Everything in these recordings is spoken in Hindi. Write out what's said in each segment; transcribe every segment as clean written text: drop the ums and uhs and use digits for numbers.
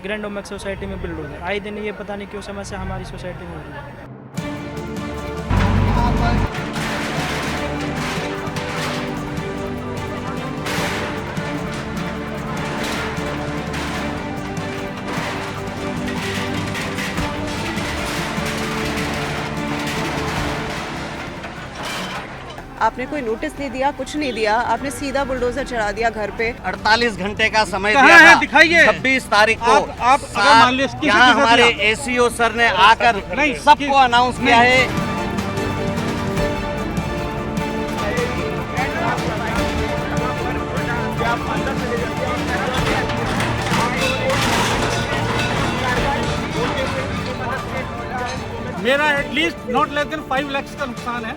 ग्रैंड ओमेक्स सोसाइटी में बुलडोजर आए दिन ये पता नहीं क्यों समस्या हमारी सोसाइटी में हो रही है। आपने कोई नोटिस नहीं दिया, कुछ नहीं दिया, आपने सीधा बुलडोजर चढ़ा दिया घर पे। 48 घंटे का समय कहाँ दिया है? था। दिखाइए। 26 तारीख को आप अगर मान लीजिए किसी यहाँ के साथ हमारे दिया। एसीओ सर ने आकर नहीं, सबको अनाउंस किया है। मेरा at least not less than 5 lakh का नुकसान है।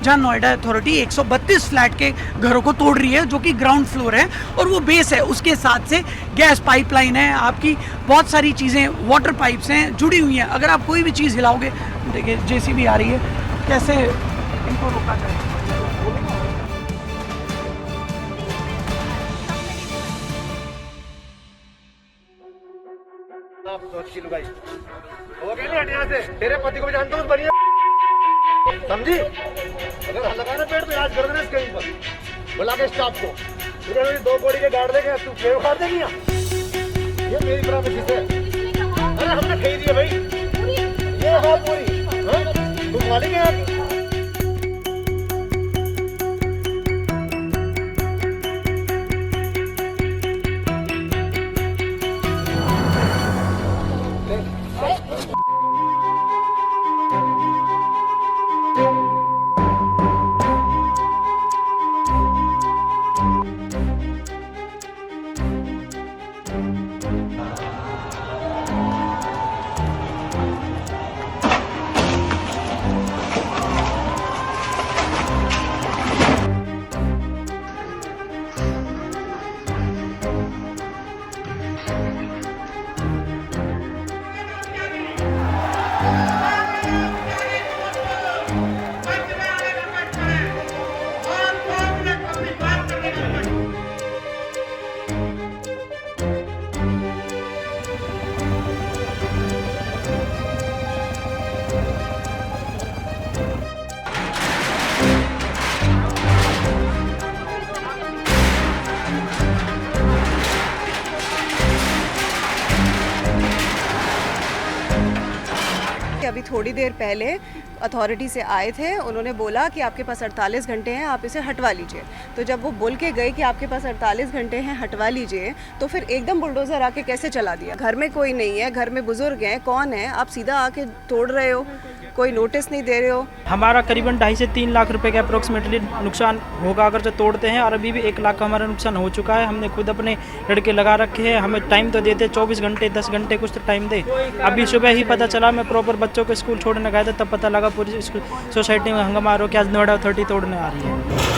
जहाँ नोएडा अथॉरिटी 132 फ्लैट के घरों को तोड़ रही है जो कि ग्राउंड फ्लोर है और वो बेस है, उसके साथ से गैस पाइपलाइन है, आपकी बहुत सारी चीज़ें, वाटर पाइप्स हैं जुड़ी हुई हैं। अगर आप कोई भी चीज़ हिलाओगे, देखिए जेसीबी आ रही है, कैसे इनको रोका जाए। तेरे पति को भी जानता हूँ बढ़िया समझी। अगर लगाना पेड़ तो इलाज कर देना इसके ऊपर बुला के स्टाफ को। तुझे 2 कोड़ी के गाड़ देंगे, तू पेड़ उखाड़ देंगी यहाँ। ये मेरी प्रॉपर्टी है। अरे हमने खरीदी है भाई, ये है पूरी। तुम मालिक है यहाँ। अभी थोड़ी देर पहले अथॉरिटी से आए थे, उन्होंने बोला कि आपके पास 48 घंटे हैं, आप इसे हटवा लीजिए। तो जब वो बोल के गए कि आपके पास 48 घंटे हैं, हटवा लीजिए, तो फिर एकदम बुलडोज़र आके कैसे चला दिया। घर में कोई नहीं है, घर में बुजुर्ग हैं, कौन है, आप सीधा आके तोड़ रहे हो, कोई नोटिस नहीं दे रहे हो। हमारा करीबन 2.5 से 3 लाख रुपए के अप्रोक्सीमेटली नुकसान होगा अगर जो तोड़ते हैं, और अभी भी 1 लाख का हमारा नुकसान हो चुका है। हमने खुद अपने लड़के लगा रखे हैं, हमें टाइम तो देते 24 घंटे 10 घंटे कुछ तो टाइम दे। अभी सुबह ही पता चला, मैं प्रॉपर बच्चों को स्कूल छोड़ने गया था, तब पता लगा पूरी सोसाइटी में हंगामा हो कि आज नोएडा अथॉरिटी तोड़ने आ रही है।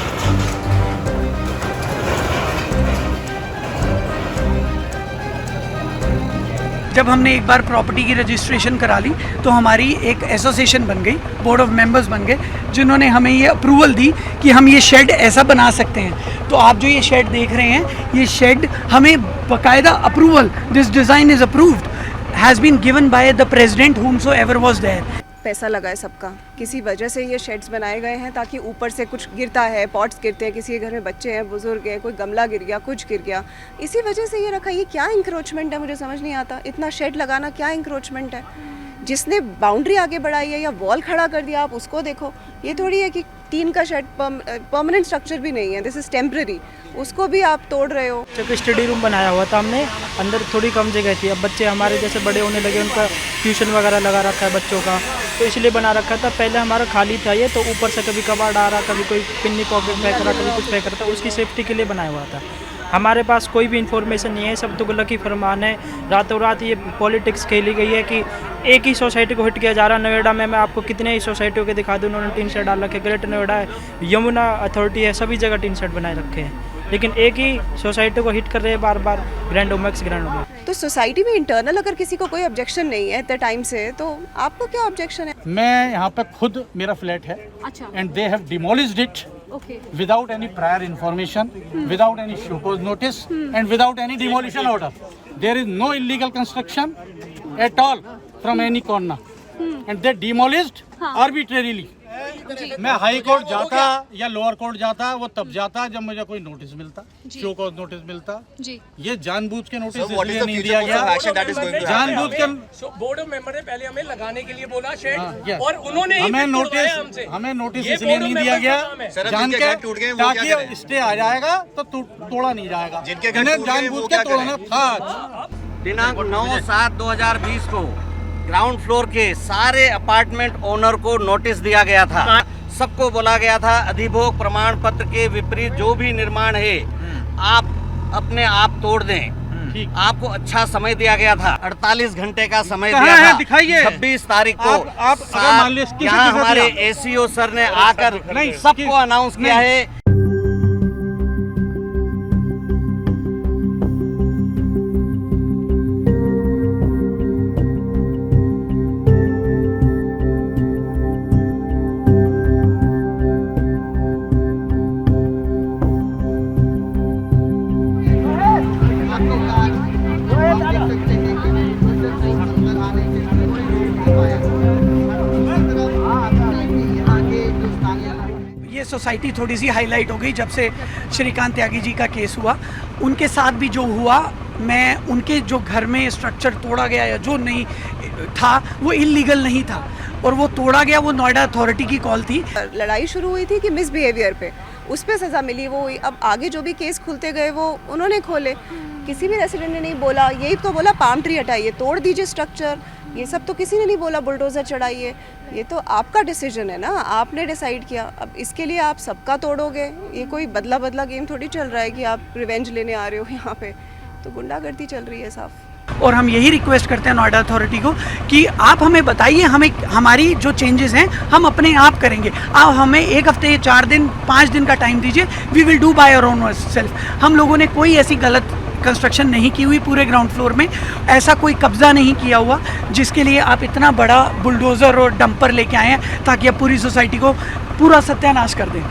जब हमने एक बार प्रॉपर्टी की रजिस्ट्रेशन करा ली तो हमारी एक एसोसिएशन बन गई, बोर्ड ऑफ मेंबर्स बन गए, जिन्होंने हमें ये अप्रूवल दी कि हम ये शेड ऐसा बना सकते हैं। तो आप जो ये शेड देख रहे हैं, ये शेड हमें बाकायदा approval, this design is approved, has been given by the president whomsoever was there। पैसा लगा है सबका, किसी वजह से ये शेड्स बनाए गए हैं ताकि ऊपर से कुछ गिरता है, पॉट्स गिरते हैं, किसी के घर में बच्चे हैं, बुजुर्ग हैं, कोई गमला गिर गया, कुछ गिर गया, इसी वजह से ये रखा। ये क्या इंक्रोचमेंट है, मुझे समझ नहीं आता। इतना शेड लगाना क्या इंक्रोचमेंट है? जिसने बाउंड्री आगे बढ़ाई है या वॉल खड़ा कर दिया, आप उसको देखो। ये थोड़ी है कि टीन का शेड परमानेंट स्ट्रक्चर भी नहीं है, दिस इज़ टेम्पररी, उसको भी आप तोड़ रहे हो। क्योंकि स्टडी रूम बनाया हुआ था हमने, अंदर थोड़ी कम जगह थी। अब बच्चे हमारे जैसे बड़े होने लगे, उनका ट्यूशन वगैरह लगा रखा है बच्चों का, तो इसलिए बना रखा था। पहले हमारा खाली था ये, तो ऊपर से कभी कबाड़ आ रहा, कभी कोई पिन्नी पॉकेट फेंक रहा, कभी कुछ फेंक रहा था, उसकी सेफ्टी के लिए बनाया हुआ था। हमारे पास कोई भी इन्फॉर्मेशन नहीं है, सब तुगलक ही फरमान है। रातों रात ये पॉलिटिक्स खेली गई है कि एक ही सोसाइटी को हिट किया जा रहा है। नोएडा में मैं आपको कितने ही सोसाइटियों के दिखा दूँ, उन्होंने टीन शेड डाल रखे। ग्रेटर नोएडा है, यमुना अथॉरिटी है, सभी जगह टीन शेड बनाए रखे हैं, लेकिन एक ही सोसाइटी को हिट कर रहे हैं बार बार, ग्रैंड ओमेक्स। तो तो सोसाइटी में इंटरनल अगर किसी को कोई ऑब्जेक्शन नहीं है इतने टाइम से, तो आपको क्या ऑब्जेक्शन है? मैं यहाँ पे खुद, मेरा फ्लैट है अच्छा, and they have demolished it okay, without any prior information, without any show cause notice, and without any demolition order. There is no illegal construction at all from any corner, and they demolished arbitrarily. मैं हाई कोर्ट जाता या लोअर कोर्ट जाता, वो तब जाता जब मुझे कोई नोटिस मिलता, शो कॉज नोटिस मिलता। जी, ये जानबूझ के नोटिस इसलिए नहीं दिया गया, जानबूझ के बोर्ड ऑफ मेंबर ने पहले हमें लगाने के लिए बोला शेड, yes. और उन्होंने ही हमें फिर तोड़वाया हमसे। हमें नोटिस ये इसलिए board of नहीं दिया member गया, का काम है। जान के ताकि स्टे आ जाएगा तो तोड़ा नहीं जाएगा, इन्हें जानबूझ के तोड़ना था। दिनांक 9/7/2020 को ग्राउंड फ्लोर के सारे अपार्टमेंट ओनर को नोटिस दिया गया था, सबको बोला गया था अधिभोग प्रमाण पत्र के विपरीत जो भी निर्माण है आप अपने आप तोड़ दें। आपको अच्छा समय दिया गया था, 48 घंटे का समय दिया था। दिखाइए 26 तारीख को आप अगर मान लीजिए किसी यहाँ के साथ हमारे दिया। एसीओ सर ने आकर नहीं, सबको अनाउंस किया है। ये सोसाइटी थोड़ी सी हाईलाइट हो गई जब से श्रीकांत त्यागी जी का केस हुआ। उनके साथ भी जो हुआ, मैं उनके जो घर में स्ट्रक्चर तोड़ा गया या जो नहीं था वो इलीगल नहीं था, और वो तोड़ा गया, वो नोएडा अथॉरिटी की कॉल थी। लड़ाई शुरू हुई थी कि मिसबिहेवियर पे, उस पे सज़ा मिली, वो हुई। अब आगे जो भी केस खुलते गए वो उन्होंने खोले, किसी भी रेसिडेंट ने नहीं बोला। यही तो बोला पाम ट्री हटाइए, तोड़ दीजिए स्ट्रक्चर, ये सब तो किसी ने नहीं बोला बुलडोज़र चढ़ाइए। ये तो आपका डिसीजन है ना, आपने डिसाइड किया। अब इसके लिए आप सबका तोड़ोगे? ये कोई बदला बदला गेम थोड़ी चल रहा है कि आप रिवेंज लेने आ रहे हो यहाँ पे। तो गुंडागर्दी चल रही है साफ। और हम यही रिक्वेस्ट करते हैं नोएडा अथॉरिटी को कि आप हमें बताइए, हमें हमारी जो चेंजेस हैं हम अपने आप करेंगे। आप हमें 1 हफ्ते, 4 दिन, 5 दिन का टाइम दीजिए, we will do by our own self. हम लोगों ने कोई ऐसी गलत कंस्ट्रक्शन नहीं की हुई, पूरे ग्राउंड फ्लोर में ऐसा कोई कब्जा नहीं किया हुआ जिसके लिए आप इतना बड़ा बुलडोज़र और डंपर लेके आए हैं ताकि आप पूरी सोसाइटी को पूरा सत्यानाश कर दें।